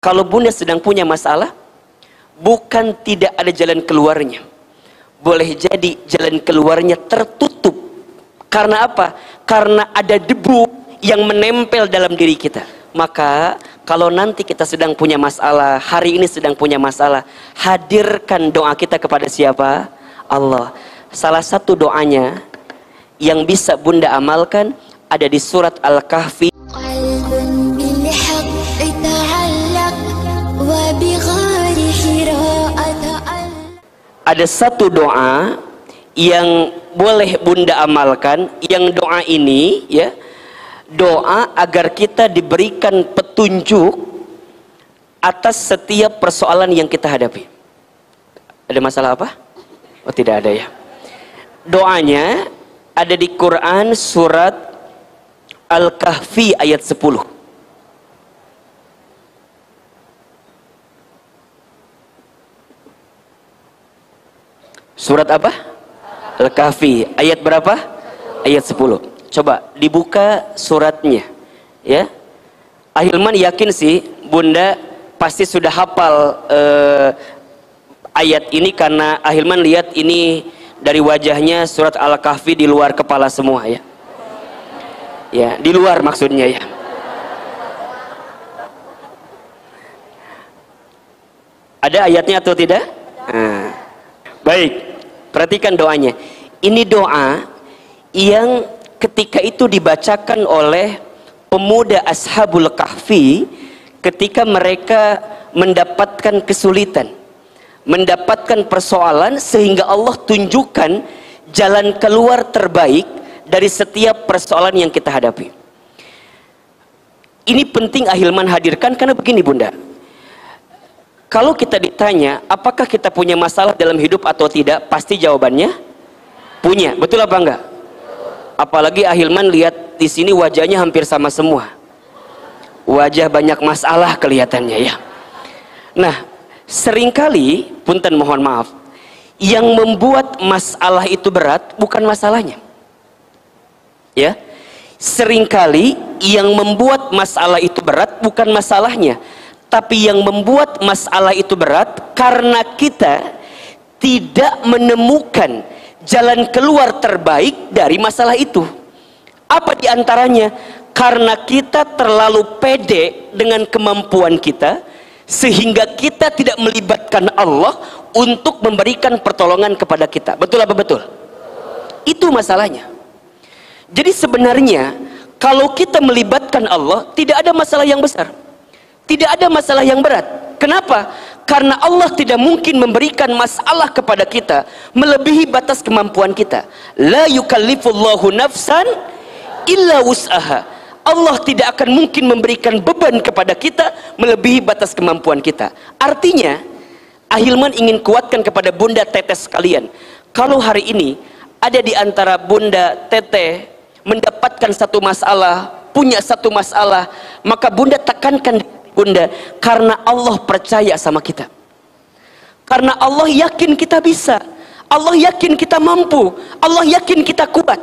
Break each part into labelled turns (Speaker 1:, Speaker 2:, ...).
Speaker 1: Kalau bunda sedang punya masalah, bukan tidak ada jalan keluarnya. Boleh jadi jalan keluarnya tertutup. Karena apa? Karena ada debu yang menempel dalam diri kita. Maka kalau nanti kita sedang punya masalah, hari ini sedang punya masalah, hadirkan doa kita kepada siapa? Allah. Salah satu doanya yang bisa bunda amalkan ada di surat Al-Kahfi. Ada satu doa yang boleh bunda amalkan, yang doa ini ya, doa agar kita diberikan petunjuk atas setiap persoalan yang kita hadapi. Ada masalah apa? Oh, tidak ada ya. Doanya ada di Quran surat Al-Kahfi ayat 10. Surat apa? Al-Kahfi ayat berapa? Ayat 10. Coba dibuka suratnya ya. Ahilman yakin sih bunda pasti sudah hafal ayat ini, karena Ahilman lihat ini dari wajahnya surat Al-Kahfi di luar kepala semua ya. Ya, di luar maksudnya ya. Ada ayatnya atau tidak? Nah, baik. Perhatikan doanya. Ini doa yang ketika itu dibacakan oleh pemuda Ashabul Kahfi ketika mereka mendapatkan kesulitan, mendapatkan persoalan, sehingga Allah tunjukkan jalan keluar terbaik dari setiap persoalan yang kita hadapi. Ini penting Ahilman hadirkan karena begini bunda. Kalau kita ditanya apakah kita punya masalah dalam hidup atau tidak, pasti jawabannya punya. Betul apa enggak? Apalagi Ahilman lihat di sini wajahnya hampir sama semua. Wajah banyak masalah kelihatannya ya. Nah, seringkali, punten mohon maaf, yang membuat masalah itu berat bukan masalahnya. Ya. Seringkali yang membuat masalah itu berat bukan masalahnya. Tapi yang membuat masalah itu berat karena kita tidak menemukan jalan keluar terbaik dari masalah itu. Apa diantaranya? Karena kita terlalu pede dengan kemampuan kita, sehingga kita tidak melibatkan Allah untuk memberikan pertolongan kepada kita. Betul apa betul? Itu masalahnya. Jadi sebenarnya kalau kita melibatkan Allah, tidak ada masalah yang besar. Tidak ada masalah yang berat. Kenapa? Karena Allah tidak mungkin memberikan masalah kepada kita melebihi batas kemampuan kita. La yukallifullahu nafsan illa wus'aha. Allah tidak akan mungkin memberikan beban kepada kita melebihi batas kemampuan kita. Artinya, Ahilman ingin kuatkan kepada bunda teteh sekalian. Kalau hari ini ada di antara bunda teteh mendapatkan satu masalah, punya satu masalah, maka bunda tekankan bunda, karena Allah percaya sama kita, karena Allah yakin kita bisa, Allah yakin kita mampu, Allah yakin kita kuat.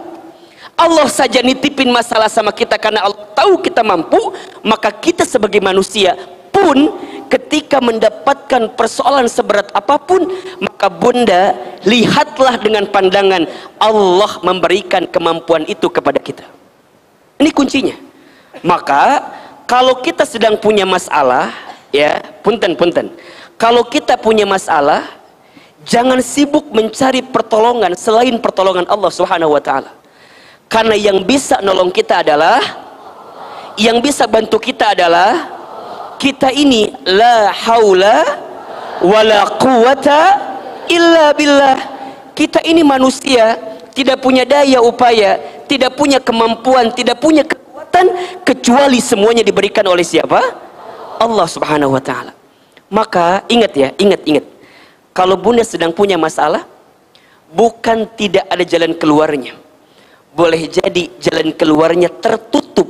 Speaker 1: Allah saja nitipin masalah sama kita karena Allah tahu kita mampu. Maka kita sebagai manusia pun ketika mendapatkan persoalan seberat apapun, maka bunda lihatlah dengan pandangan Allah memberikan kemampuan itu kepada kita. Ini kuncinya. Maka kalau kita sedang punya masalah, ya, punten. Kalau kita punya masalah, jangan sibuk mencari pertolongan selain pertolongan Allah Subhanahu wa taala. Karena yang bisa nolong kita adalah, yang bisa bantu kita adalah kita ini. La haula wala quwata illa billah. Kita ini manusia, tidak punya daya upaya, tidak punya kemampuan, tidak punya kecuali semuanya diberikan oleh siapa? Allah Subhanahu wa taala. Maka ingat ya, ingat. Kalau bunda sedang punya masalah, bukan tidak ada jalan keluarnya. Boleh jadi jalan keluarnya tertutup.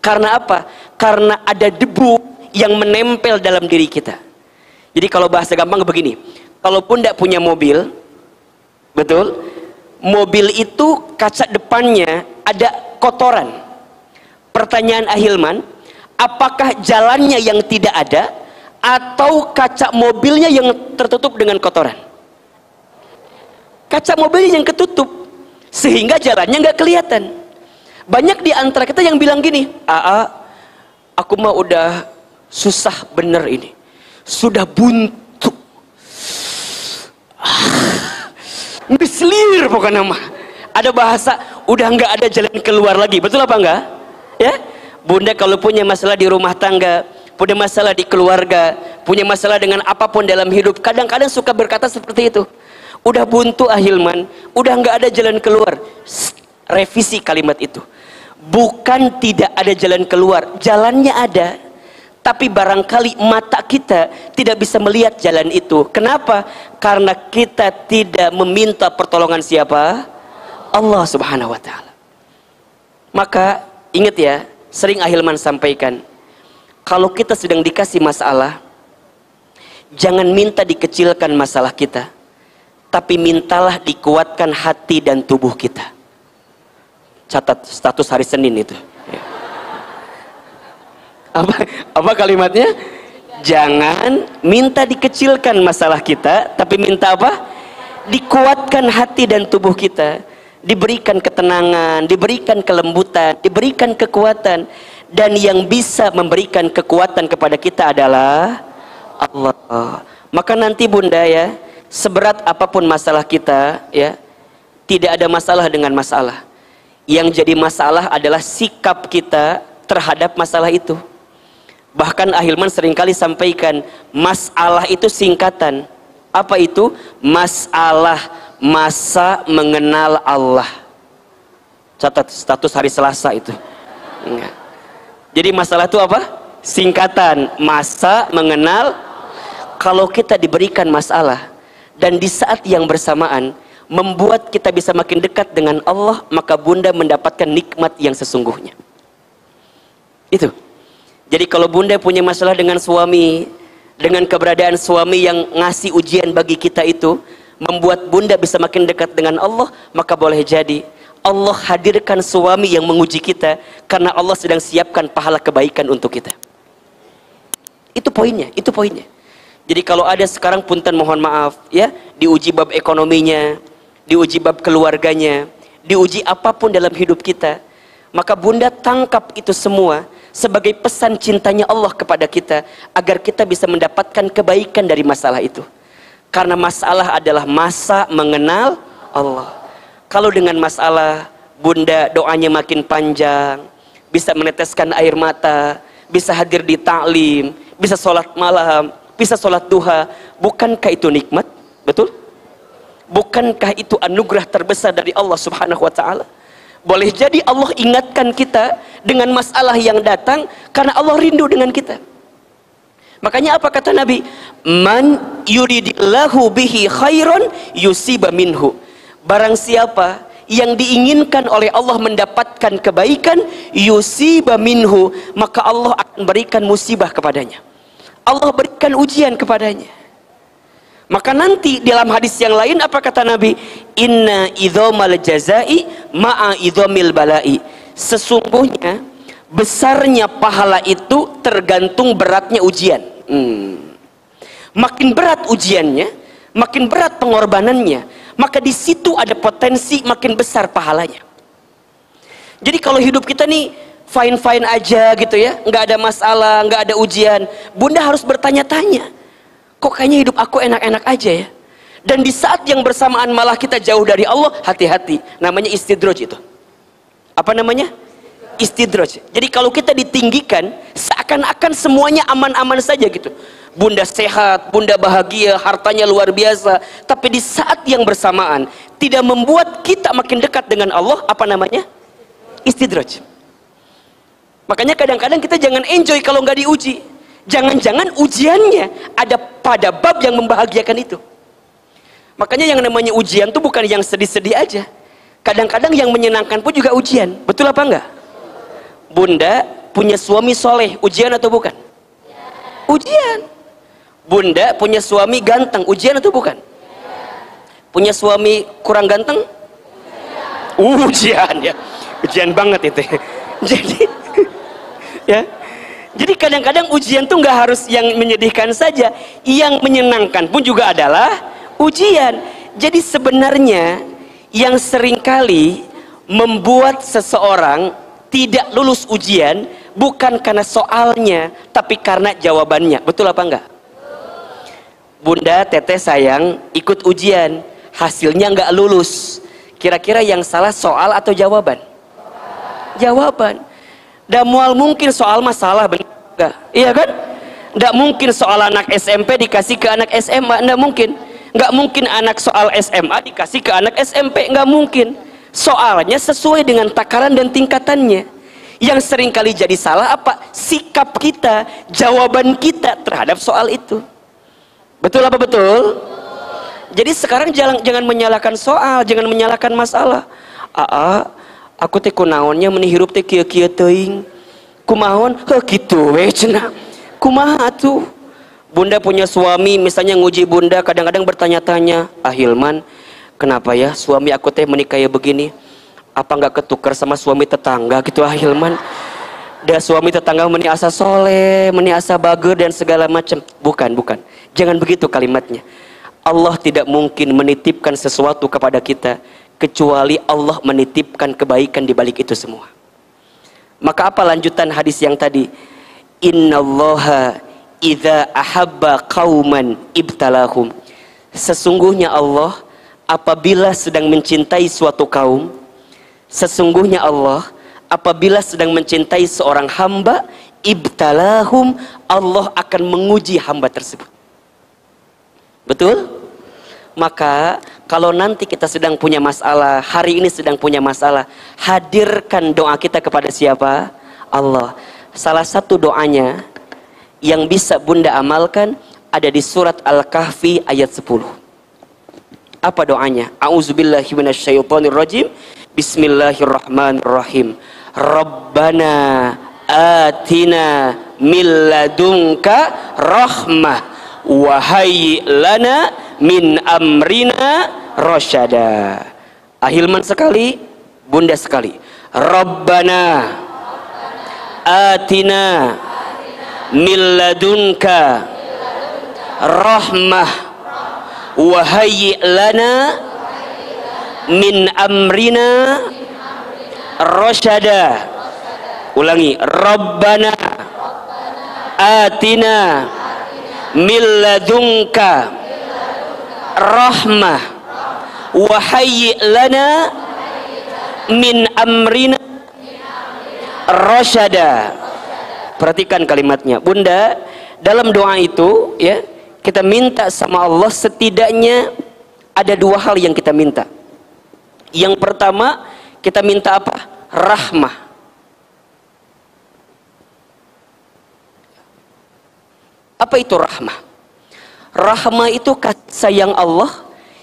Speaker 1: Karena apa? Karena ada debu yang menempel dalam diri kita. Jadi kalau bahasa gampang begini, kalau bunda punya mobil, betul? Mobil itu kaca depannya ada kotoran. Pertanyaan Ahilman, apakah jalannya yang tidak ada atau kaca mobilnya yang tertutup dengan kotoran? Kaca mobilnya yang ketutup sehingga jalannya nggak kelihatan. Banyak di antara kita yang bilang gini, aku mah udah susah bener ini, sudah buntu, ngeselir pokoknya mah. Ada bahasa udah nggak ada jalan keluar lagi, betul apa enggak? Ya, bunda kalau punya masalah di rumah tangga, punya masalah di keluarga, punya masalah dengan apapun dalam hidup, kadang-kadang suka berkata seperti itu. Udah buntu Hilman, udah nggak ada jalan keluar. Revisi kalimat itu. Bukan tidak ada jalan keluar, jalannya ada, tapi barangkali mata kita tidak bisa melihat jalan itu. Kenapa? Karena kita tidak meminta pertolongan siapa? Allah Subhanahu wa Ta'ala. Maka ingat ya, sering Hilman sampaikan, kalau kita sedang dikasih masalah, jangan minta dikecilkan masalah kita, tapi mintalah dikuatkan hati dan tubuh kita. Catat status hari Senin itu. Apa kalimatnya? Jangan minta dikecilkan masalah kita, tapi minta apa? Dikuatkan hati dan tubuh kita, diberikan ketenangan, diberikan kelembutan, diberikan kekuatan. Dan yang bisa memberikan kekuatan kepada kita adalah Allah. Maka nanti bunda ya, seberat apapun masalah kita ya, tidak ada masalah dengan masalah. Yang jadi masalah adalah sikap kita terhadap masalah itu. Bahkan Hilman seringkali sampaikan, masalah itu singkatan. Apa itu? Masalah, masa mengenal Allah. Catat status hari Selasa itu. Enggak. Jadi masalah itu apa? Singkatan, masa mengenal. Kalau kita diberikan masalah dan di saat yang bersamaan membuat kita bisa makin dekat dengan Allah, maka bunda mendapatkan nikmat yang sesungguhnya. Itu. Jadi kalau bunda punya masalah dengan suami, dengan keberadaan suami yang ngasih ujian bagi kita itu membuat bunda bisa makin dekat dengan Allah, maka boleh jadi Allah hadirkan suami yang menguji kita karena Allah sedang siapkan pahala kebaikan untuk kita. Itu poinnya, itu poinnya. Jadi kalau ada sekarang punten mohon maaf ya, diuji bab ekonominya, diuji bab keluarganya, diuji apapun dalam hidup kita, maka bunda tangkap itu semua sebagai pesan cintanya Allah kepada kita agar kita bisa mendapatkan kebaikan dari masalah itu. Karena masalah adalah masa mengenal Allah. Kalau dengan masalah bunda doanya makin panjang, bisa meneteskan air mata, bisa hadir di taklim, bisa sholat malam, bisa sholat duha, bukankah itu nikmat? Betul? Bukankah itu anugerah terbesar dari Allah Subhanahu wa Ta'ala? Boleh jadi Allah ingatkan kita dengan masalah yang datang karena Allah rindu dengan kita. Makanya apa kata Nabi? Man yuridillahu bihi khairan yusiba minhu. Barang siapa yang diinginkan oleh Allah mendapatkan kebaikan, yusiba minhu, maka Allah akan berikan musibah kepadanya. Allah berikan ujian kepadanya. Maka nanti dalam hadis yang lain apa kata Nabi? Inna idhomal jazai ma'a idhomil balai. Sesungguhnya besarnya pahala itu tergantung beratnya ujian. Makin berat ujiannya, makin berat pengorbanannya, maka di situ ada potensi makin besar pahalanya. Jadi kalau hidup kita nih fine-fine aja gitu ya, nggak ada masalah, nggak ada ujian, bunda harus bertanya-tanya, kok kayaknya hidup aku enak-enak aja ya. Dan di saat yang bersamaan malah kita jauh dari Allah, hati-hati. Namanya istidraj itu. Apa namanya? Istidraj. Jadi kalau kita ditinggikan, seakan-akan semuanya aman-aman saja gitu. Bunda sehat, bunda bahagia, hartanya luar biasa. Tapi di saat yang bersamaan, tidak membuat kita makin dekat dengan Allah. Apa namanya? Istidraj. Makanya kadang-kadang kita jangan enjoy kalau nggak diuji. Jangan-jangan ujiannya ada pada bab yang membahagiakan itu. Makanya yang namanya ujian itu bukan yang sedih-sedih aja. Kadang-kadang yang menyenangkan pun juga ujian. Betul apa enggak? Bunda punya suami soleh, ujian atau bukan? Ujian. Bunda punya suami ganteng, ujian atau bukan? Punya suami kurang ganteng? Ujian ya. Ujian banget itu. Jadi ya. Jadi kadang-kadang ujian tuh nggak harus yang menyedihkan saja, yang menyenangkan pun juga adalah ujian. Jadi sebenarnya yang seringkali membuat seseorang tidak lulus ujian bukan karena soalnya, tapi karena jawabannya. Betul apa enggak? Bunda, teteh sayang ikut ujian, hasilnya nggak lulus. Kira-kira yang salah soal atau jawaban? Jawaban. Nggak mual mungkin soal masalah, benar nggak? Iya kan? Nggak mungkin soal anak SMP dikasih ke anak SMA, nggak mungkin. Nggak mungkin anak soal SMA dikasih ke anak SMP, nggak mungkin. Soalnya sesuai dengan takaran dan tingkatannya. Yang sering kali jadi salah apa? Sikap kita, jawaban kita terhadap soal itu. Betul apa betul? Jadi sekarang jangan menyalahkan soal, jangan menyalahkan masalah. Aku teh kunaonnya meni hirup teh kieu-kieu teuing. Kumaon? Heuh kitu we cenah. Kumaha atuh? Bunda punya suami misalnya nguji bunda, kadang-kadang bertanya-tanya, Hilman, kenapa ya suami aku teh menikah ya begini? Apa nggak ketukar sama suami tetangga gitu Hilman? Dan suami tetangga meni asa soleh, meni asa bager dan segala macam. Bukan. Jangan begitu kalimatnya. Allah tidak mungkin menitipkan sesuatu kepada kita kecuali Allah menitipkan kebaikan di balik itu semua. Maka apa lanjutan hadis yang tadi? Innallaha idza ahabba qauman ibtalahum. Sesungguhnya Allah apabila sedang mencintai suatu kaum, sesungguhnya Allah apabila sedang mencintai seorang hamba, ibtalahum, Allah akan menguji hamba tersebut. Betul? Maka kalau nanti kita sedang punya masalah, hari ini sedang punya masalah, hadirkan doa kita kepada siapa? Allah. Salah satu doanya yang bisa bunda amalkan ada di surat Al-Kahfi ayat 10. Apa doanya? A'udzubillahi minasyaitonirrajim. Bismillahirrahmanirrahim. Rabbana atina min ladunka rahmah wa hayyi lana min amrina rasyada. Hilman sekali, bunda sekali. Rabbana atina min ladunka rahmah wa hayyi lana min amrina rasyada. Ulangi. Rabbana atina min ladunka rahmah wa hayyi lana min amrina rasyada. Perhatikan kalimatnya bunda. Dalam doa itu ya, kita minta sama Allah setidaknya ada dua hal yang kita minta. Yang pertama kita minta apa? Rahmah. Apa itu rahmah? Rahmah itu kasih sayang Allah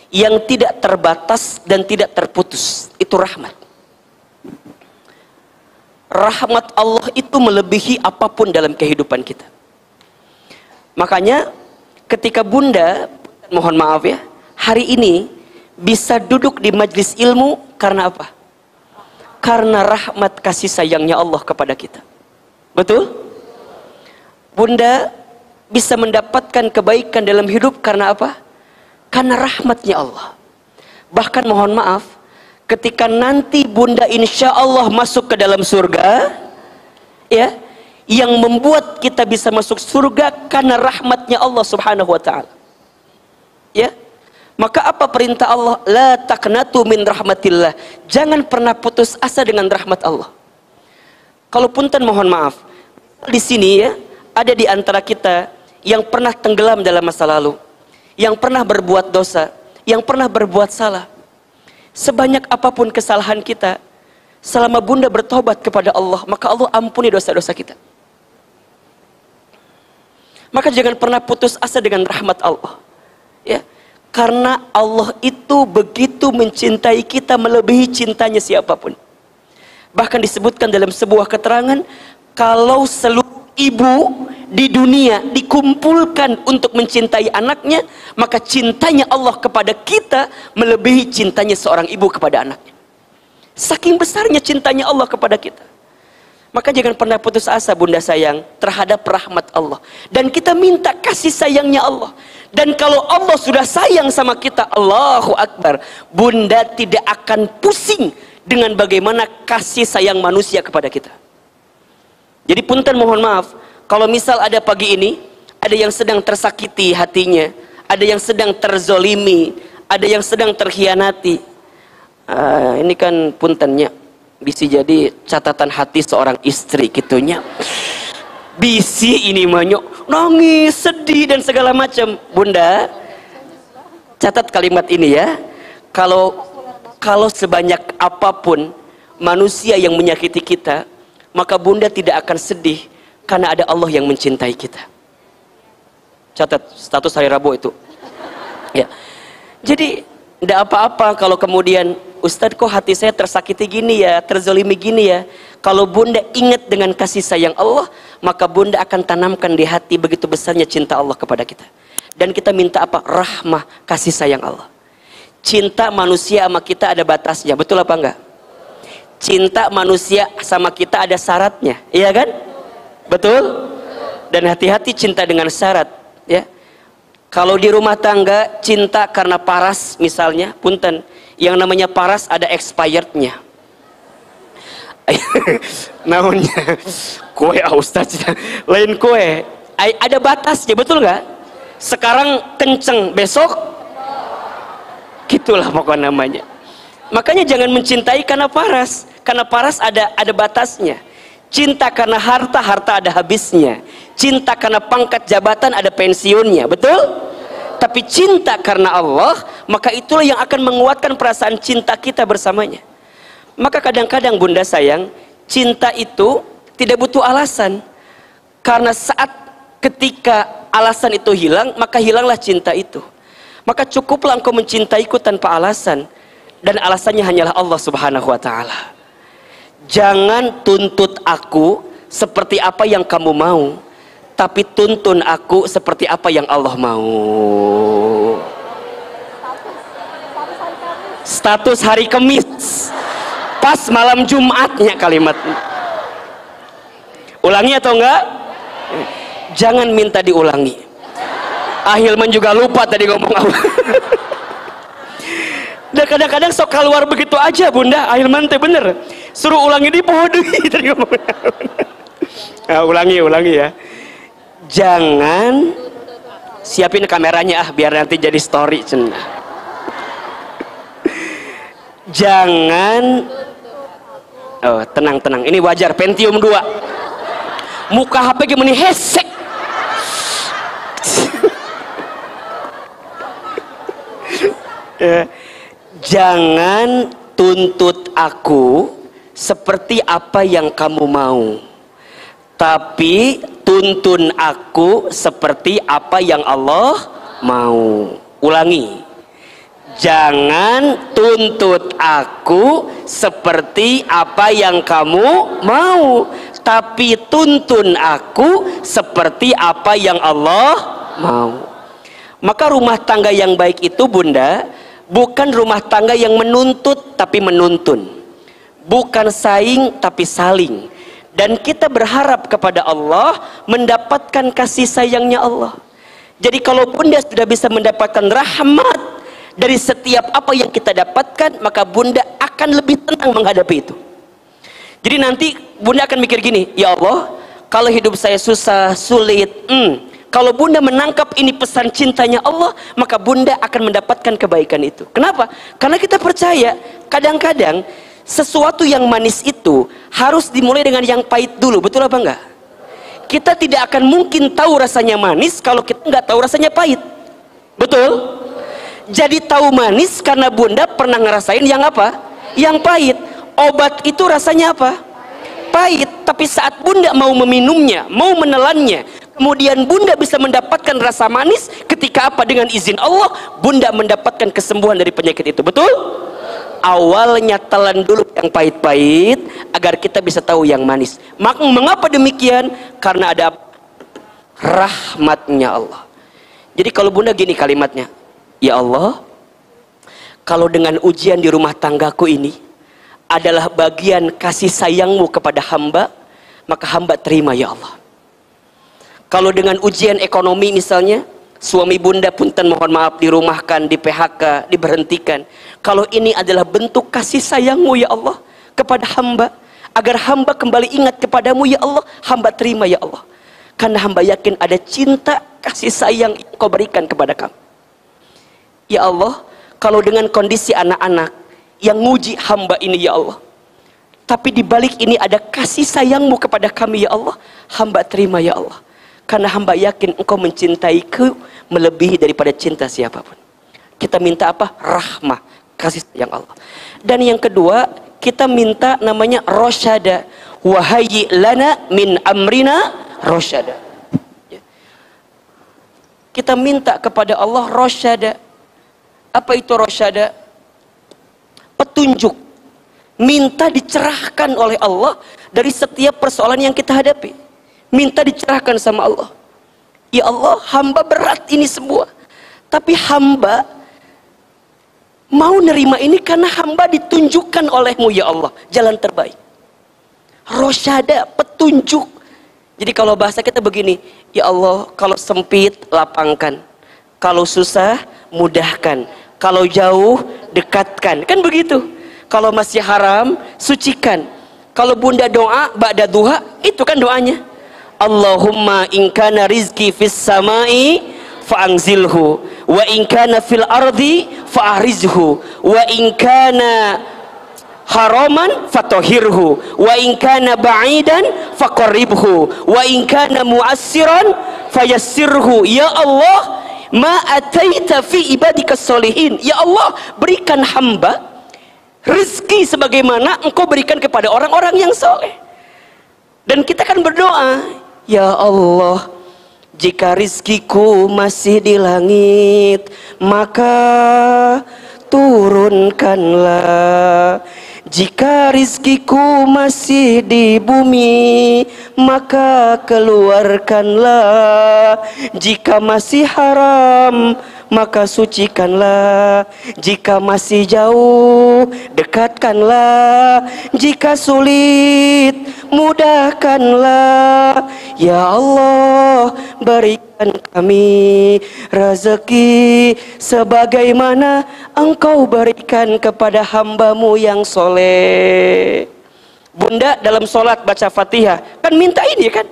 Speaker 1: yang tidak terbatas dan tidak terputus. Itu rahmat. Rahmat Allah itu melebihi apapun dalam kehidupan kita. Makanya ketika bunda, mohon maaf ya, hari ini bisa duduk di majlis ilmu karena apa? Karena rahmat kasih sayangnya Allah kepada kita. Betul? Bunda bisa mendapatkan kebaikan dalam hidup karena apa? Karena rahmatnya Allah. Bahkan mohon maaf, ketika nanti bunda insya Allah masuk ke dalam surga, ya, yang membuat kita bisa masuk surga karena rahmatnya Allah subhanahu wa ta'ala. Ya, maka apa perintah Allah? La taqnatu min rahmatillah. Jangan pernah putus asa dengan rahmat Allah. Kalau punten mohon maaf, di sini ya, ada di antara kita yang pernah tenggelam dalam masa lalu, yang pernah berbuat dosa, yang pernah berbuat salah. Sebanyak apapun kesalahan kita, selama bunda bertobat kepada Allah, maka Allah ampuni dosa-dosa kita. Maka jangan pernah putus asa dengan rahmat Allah. Ya, karena Allah itu begitu mencintai kita melebihi cintanya siapapun. Bahkan disebutkan dalam sebuah keterangan, kalau seluruh ibu di dunia dikumpulkan untuk mencintai anaknya, maka cintanya Allah kepada kita melebihi cintanya seorang ibu kepada anaknya. Saking besarnya cintanya Allah kepada kita. Maka jangan pernah putus asa bunda sayang terhadap rahmat Allah. Dan kita minta kasih sayangnya Allah. Dan kalau Allah sudah sayang sama kita, Allahu Akbar, bunda tidak akan pusing dengan bagaimana kasih sayang manusia kepada kita. Jadi punten mohon maaf, kalau misal ada pagi ini, ada yang sedang tersakiti hatinya, ada yang sedang terzolimi, ada yang sedang terkhianati. Ini kan puntennya bisa jadi catatan hati seorang istri gitunya. Bisi ini manyok, nangis, sedih dan segala macam. Bunda, catat kalimat ini ya. Kalau sebanyak apapun manusia yang menyakiti kita, maka bunda tidak akan sedih karena ada Allah yang mencintai kita. Catat status hari Rabu itu. Ya. Jadi tidak apa-apa kalau kemudian Ustadz kok hati saya tersakiti gini ya, terzolimi gini ya. Kalau bunda ingat dengan kasih sayang Allah, maka bunda akan tanamkan di hati begitu besarnya cinta Allah kepada kita. Dan kita minta apa? Rahmah, kasih sayang Allah. Cinta manusia sama kita ada batasnya, betul apa enggak? Cinta manusia sama kita ada syaratnya, iya kan? Betul? Dan hati-hati cinta dengan syarat, ya. Kalau di rumah tangga cinta karena paras misalnya, punten, yang namanya paras ada expirednya. Namanya kue Ustaz, lain kue. Ada batasnya, betul nggak? Sekarang kenceng, besok gitulah pokoknya namanya. Makanya jangan mencintai karena paras ada batasnya. Cinta karena harta ada habisnya. Cinta karena pangkat jabatan ada pensiunnya, betul? Tapi cinta karena Allah, maka itulah yang akan menguatkan perasaan cinta kita bersamanya. Maka kadang-kadang bunda sayang, cinta itu tidak butuh alasan. Karena saat ketika alasan itu hilang, maka hilanglah cinta itu. Maka cukuplah engkau mencintaiku tanpa alasan. Dan alasannya hanyalah Allah subhanahu wa ta'ala. Jangan tuntut aku seperti apa yang kamu mau, tapi tuntun aku seperti apa yang Allah mau. Status hari Kamis pas malam Jumatnya kalimat. Ulangi atau enggak? Jangan minta diulangi. Ahilman juga lupa tadi ngomong apa. Dan kadang-kadang sok keluar begitu aja bunda. Ahilman teh bener, suruh ulangi di bodoh tadi ngomong. Nah, ulangi ya. Jangan, siapin kameranya biar nanti jadi story cenah. Jangan, tenang, ini wajar, Pentium 2 muka HP gimana hesek. Jangan tuntut aku seperti apa yang kamu mau, tapi tuntun aku seperti apa yang Allah mau. Ulangi, jangan tuntut aku seperti apa yang kamu mau, tapi tuntun aku seperti apa yang Allah mau. Maka rumah tangga yang baik itu bunda, bukan rumah tangga yang menuntut tapi menuntun, bukan saing tapi saling. Dan kita berharap kepada Allah mendapatkan kasih sayangnya Allah. Jadi kalau bunda sudah bisa mendapatkan rahmat dari setiap apa yang kita dapatkan, maka bunda akan lebih tenang menghadapi itu. Jadi nanti bunda akan mikir gini, ya Allah, kalau hidup saya susah, sulit, kalau bunda menangkap ini pesan cintanya Allah, maka bunda akan mendapatkan kebaikan itu. Kenapa? Karena kita percaya kadang-kadang sesuatu yang manis itu harus dimulai dengan yang pahit dulu, betul apa enggak? Kita tidak akan mungkin tahu rasanya manis kalau kita nggak tahu rasanya pahit, betul? Jadi tahu manis karena bunda pernah ngerasain yang apa? Yang pahit. Obat itu rasanya apa? Pahit. Tapi saat bunda mau meminumnya, mau menelannya, kemudian bunda bisa mendapatkan rasa manis. Ketika apa? Dengan izin Allah, bunda mendapatkan kesembuhan dari penyakit itu, betul? Awalnya telan dulu yang pahit-pahit agar kita bisa tahu yang manis. Mengapa demikian? Karena ada rahmatnya Allah. Jadi kalau bunda gini kalimatnya, ya Allah, kalau dengan ujian di rumah tanggaku ini adalah bagian kasih sayangmu kepada hamba, maka hamba terima ya Allah. Kalau dengan ujian ekonomi misalnya, suami bunda punten mohon maaf dirumahkan, di PHK, diberhentikan. Kalau ini adalah bentuk kasih sayangmu ya Allah kepada hamba, agar hamba kembali ingat kepadamu ya Allah, hamba terima ya Allah. Karena hamba yakin ada cinta, kasih sayang yang kau berikan kepada kami. Ya Allah, kalau dengan kondisi anak-anak yang nguji hamba ini ya Allah, tapi di balik ini ada kasih sayangmu kepada kami ya Allah, hamba terima ya Allah. Karena hamba yakin engkau mencintaiku melebihi daripada cinta siapapun. Kita minta apa? Rahmah, kasih sayang Allah. Dan yang kedua, kita minta namanya rosyada. Wahayyi lana min amrina rosyada. Kita minta kepada Allah rosyada. Apa itu rosyada? Petunjuk. Minta dicerahkan oleh Allah dari setiap persoalan yang kita hadapi. Minta dicerahkan sama Allah. Ya Allah, hamba berat ini semua. Tapi hamba mau nerima ini karena hamba ditunjukkan olehmu ya Allah. Jalan terbaik. Rosyada, petunjuk. Jadi kalau bahasa kita begini, ya Allah, kalau sempit lapangkan. Kalau susah mudahkan. Kalau jauh dekatkan. Kan begitu. Kalau masih haram sucikan. Kalau bunda doa ba'da duha, itu kan doanya. Allahumma in kana rizki fis samai fa'anzilhu wa in kana fil ardi fa'arizhu wa in kana haraman fatohirhu wa in kana ba'idan faqarribhu wa in kana mu'assiran fayassirhu. Ya Allah, ma ataita fi ibadika solihin. Ya Allah, berikan hamba rezeki sebagaimana engkau berikan kepada orang-orang yang soleh. Dan kita kan berdoa, ya Allah, jika rizkiku masih di langit, maka turunkanlah. Jika rizkiku masih di bumi, maka keluarkanlah. Jika masih haram, maka sucikanlah. Jika masih jauh, dekatkanlah. Jika sulit, mudahkanlah. Ya Allah, berikan kami rezeki sebagaimana engkau berikan kepada hambamu yang soleh. Bunda dalam sholat baca Fatihah kan minta ini kan,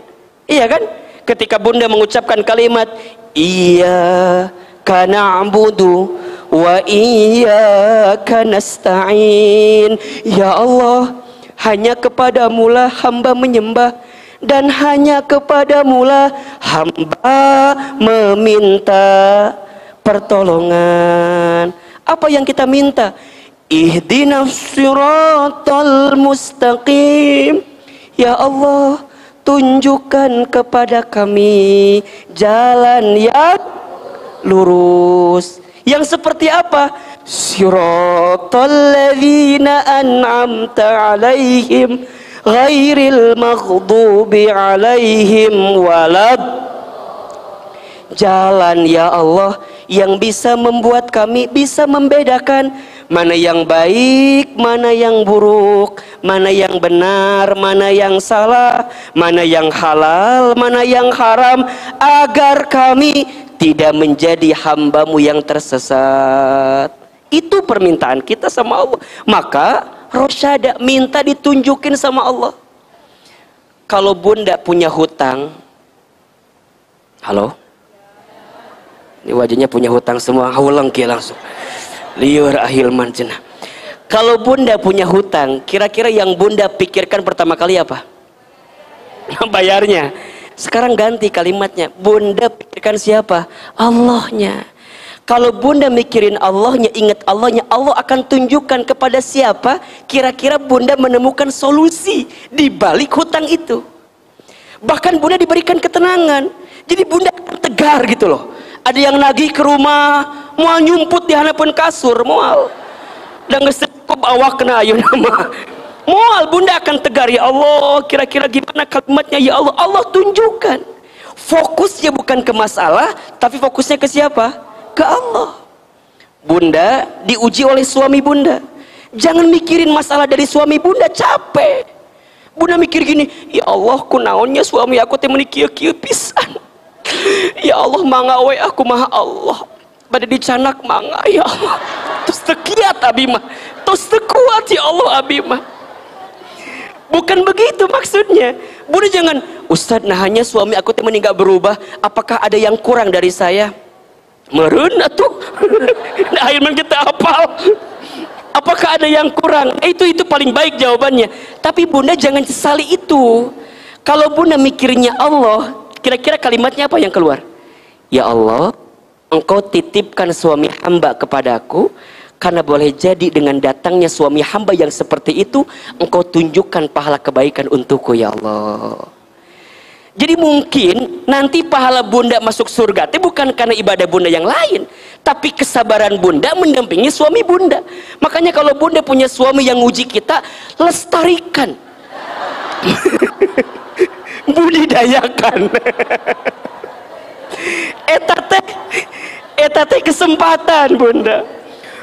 Speaker 1: iya kan? Ketika bunda mengucapkan kalimat iyyaka na'budu wa iyyaka nasta'in, ya Allah, hanya kepadamulah hamba menyembah dan hanya kepadamulah hamba meminta pertolongan. Apa yang kita minta? Ihdinas siratal mustaqim. Ya Allah, tunjukkan kepada kami jalan yang lurus. Yang seperti apa? Siratal ladzina an'amta alaihim ghairil maghdubi alaihim walad. Jalan ya Allah yang bisa membuat kami bisa membedakan mana yang baik, mana yang buruk, mana yang benar, mana yang salah, mana yang halal, mana yang haram, agar kami tidak menjadi hambamu yang tersesat. Itu permintaan kita sama Allah. Maka rosyada, minta ditunjukin sama Allah. Kalau bunda punya hutang, halo, ini wajahnya punya hutang semua, haulang kia langsung liur ahilman cenah. Kalau bunda punya hutang, kira-kira yang bunda pikirkan pertama kali apa? Bayarnya. Sekarang ganti kalimatnya, bunda pikirkan siapa? Allahnya. Kalau bunda mikirin Allahnya, ingat Allahnya, Allah akan tunjukkan kepada siapa kira-kira bunda menemukan solusi di balik hutang itu. Bahkan bunda diberikan ketenangan, jadi bunda tegar gitu loh. Ada yang nagih ke rumah, mau nyumput di hadapan kasur, mual. Dan ngesekup awak kena ayo nama. Mual, bunda akan tegar, ya Allah, kira-kira gimana kalimatnya, ya Allah. Allah tunjukkan. Fokusnya bukan ke masalah, tapi fokusnya ke siapa? Ke Allah. Bunda diuji oleh suami bunda. Jangan mikirin masalah dari suami bunda, capek. Bunda mikir gini, ya Allah kunaonnya suami aku teh meuni kieu-kieu pisan. Ya Allah mangga we aku mah Allah. Pada dicanak mangga ya Allah. Terus tekiat abi mah. Terus tekuat ya Allah abi mah. Bukan begitu maksudnya. Bunda jangan, Ustadz nah hanya suami aku teh meninggal berubah, apakah ada yang kurang dari saya? Meureun atuh. Nah akhirnya kita hafal. Apakah ada yang kurang? Itu paling baik jawabannya. Tapi Bunda jangan sesali itu. Kalau Bunda mikirnya Allah, kira-kira kalimatnya apa yang keluar? Ya Allah, Engkau titipkan suami hamba kepadaku, karena boleh jadi dengan datangnya suami hamba yang seperti itu, Engkau tunjukkan pahala kebaikan untukku ya Allah. Jadi mungkin nanti pahala Bunda masuk surga itu bukan karena ibadah Bunda yang lain, tapi kesabaran Bunda mendampingi suami Bunda. Makanya kalau Bunda punya suami yang nguji kita, lestarikan. Budidayakan. Eta teh kesempatan Bunda.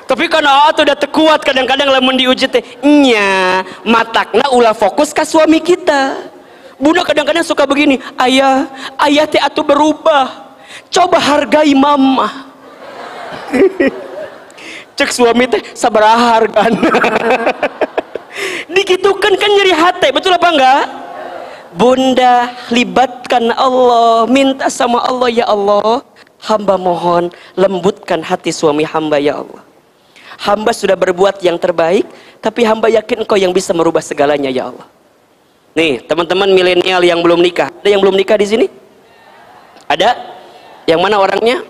Speaker 1: Tapi karena tuh udah tekuat, kadang-kadang lamun diuji teh nya matakna ulah fokus ke suami kita. Bunda kadang-kadang suka begini, ayah teh atuh berubah, coba hargai mama. Cek suami teh sabaraha hargana. Digitukan kan nyeri hati, betul apa enggak? Bunda libatkan Allah, minta sama Allah, ya Allah hamba mohon lembutkan hati suami hamba ya Allah. Hamba sudah berbuat yang terbaik, tapi hamba yakin Engkau yang bisa merubah segalanya ya Allah. Nih teman-teman milenial yang belum nikah, ada yang belum nikah di sini? Ada? Yang mana orangnya?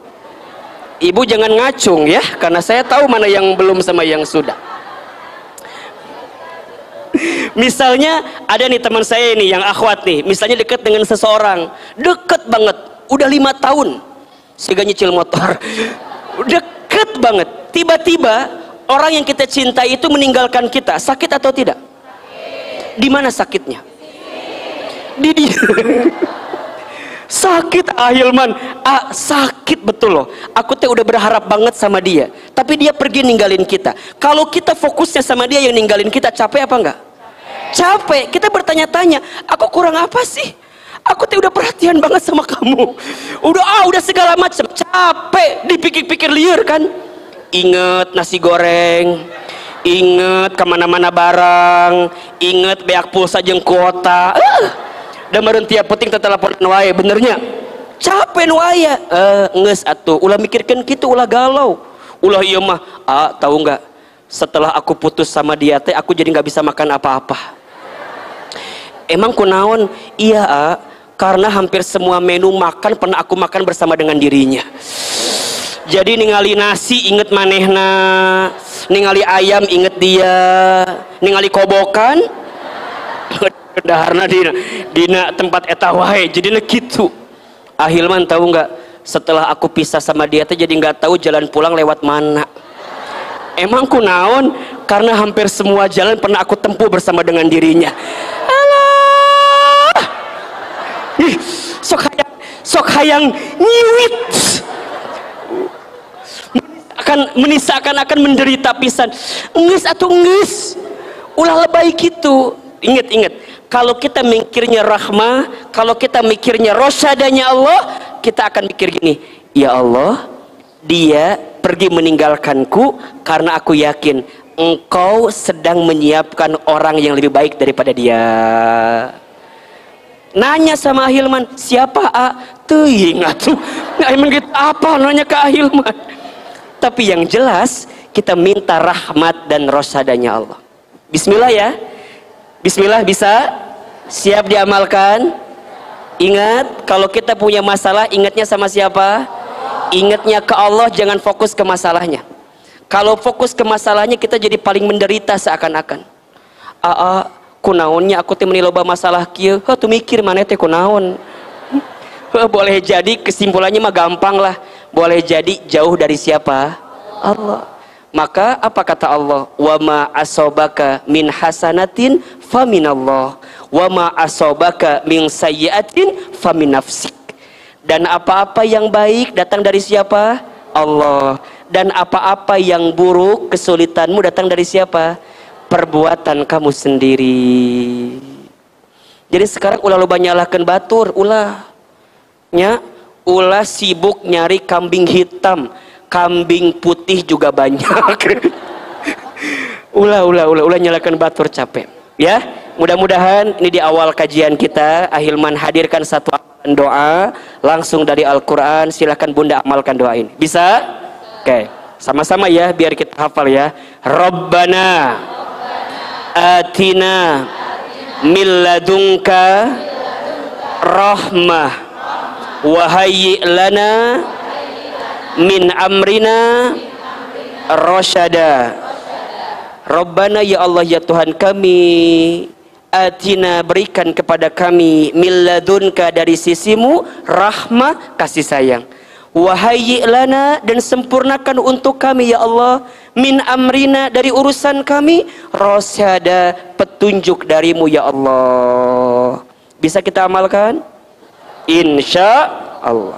Speaker 1: Ibu jangan ngacung ya, karena saya tahu mana yang belum sama yang sudah. Misalnya ada nih teman saya ini yang akhwat nih, misalnya dekat dengan seseorang, deket banget, udah 5 tahun, sehingga nyicil motor, deket banget. Tiba-tiba orang yang kita cintai itu meninggalkan kita, sakit atau tidak? Di mana sakitnya? Di dia. Sakit Ahilman, sakit betul loh. Aku teh udah berharap banget sama dia, tapi dia pergi ninggalin kita. Kalau kita fokusnya sama dia yang ninggalin kita, capek apa enggak? Capek. Kita bertanya-tanya, aku kurang apa sih? Aku teh udah perhatian banget sama kamu. Udah segala macam. Capek, dipikir-pikir liar kan? Ingat nasi goreng, ingat kemana-mana barang, ingat beak pulsa jeung kuota. Dan meureun tiap penting teh teleponan wae, benernya capek nu aya. Geus atuh ulah mikirkeun kitu, ulah galau, ulah ieu mah tahu nggak, setelah aku putus sama dia teh aku jadi nggak bisa makan apa-apa. Emang kunaon? Iya karena hampir semua menu makan pernah aku makan bersama dengan dirinya. Jadi ningali nasi inget manehna, ningali ayam inget dia, ningali kobokan daharna dina tempat eta wae, jadinya gitu. Ahilman tahu nggak, setelah aku pisah sama dia teh jadi nggak tahu jalan pulang lewat mana. Emang kunaon? Karena hampir semua jalan pernah aku tempuh bersama dengan dirinya. Alah, sok hayang nyiwit, menisakan menderita pisan. Ngeus atuh ngeus, ulah lebay gitu. Ingat, kalau kita mikirnya rahmah, kalau kita mikirnya rosyadanya Allah, kita akan mikir gini, ya Allah, dia pergi meninggalkanku karena aku yakin Engkau sedang menyiapkan orang yang lebih baik daripada dia. Nanya sama Ahilman, siapa teuing atuh. Ahilman gitu apa nanya ke Ahilman. Tapi yang jelas kita minta rahmat dan rosyadanya Allah. Bismillah ya. Bismillah, bisa? Siap diamalkan? Ingat, kalau kita punya masalah, ingatnya sama siapa? Ingatnya ke Allah, jangan fokus ke masalahnya. Kalau fokus ke masalahnya, kita jadi paling menderita seakan-akan. Kunaonnya aku teh meuni loba masalah kieu, tuh mikir mana teh kunaon. Boleh jadi kesimpulannya mah gampang lah. Boleh jadi jauh dari siapa? Allah. Maka apa kata Allah? Wa ma asobaka min hasanatin faminallah, wa ma asobaka min sayyiatin famin nafsik. Dan apa-apa yang baik datang dari siapa? Allah. Dan apa-apa yang buruk, kesulitanmu datang dari siapa? Perbuatan kamu sendiri. Jadi sekarang ulah loba nyalahkeun batur, ulah sibuk nyari kambing hitam, kambing putih juga banyak. ulah nyalahkeun batur, capek ya. Mudah-mudahan ini di awal kajian kita, Ahilman hadirkan satu amalan doa langsung dari Al-Quran. Silahkan Bunda amalkan doa ini, bisa? Oke, sama-sama ya biar kita hafal ya. Rabbana atina min ladunka rahmah wa hayyi lana min amrina rasyada. Rabbana, ya Allah ya Tuhan kami, atina, berikan kepada kami, min ladunka, dari sisimu, rahmah, kasih sayang, wa hayyi lana, dan sempurnakan untuk kami ya Allah, min amrina, dari urusan kami, rasyada, petunjuk darimu ya Allah. Bisa kita amalkan? Insya Allah.